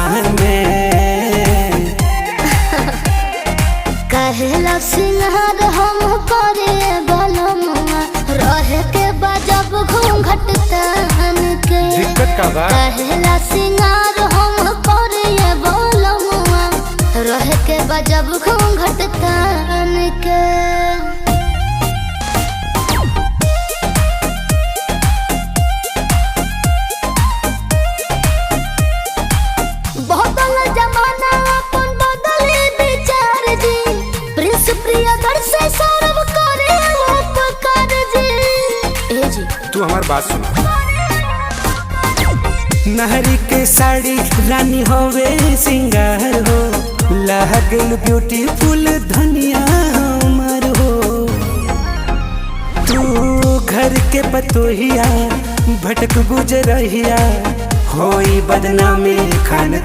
आसमान में। कहला सिंगार हम करे बलमुआ रहे के बजब घूंघट तान के। दिक्कत का बा? कहला सिंगार हम करे बलमुआ रहे के बजब घूंघट तान के। बदल जमाना अपन बदले विचार जी, प्रिंस प्रियदर्शी से सौरभ करे उपकार जी। ए जी तू हमार बात सुन। नहरी के साड़ी रानी होवे सिंगार हो, लागल ब्यूटीफुल धनिया हमार हो। तू घर के पतोहिया भटक गुजरहिया, होई बदनामी खानदान।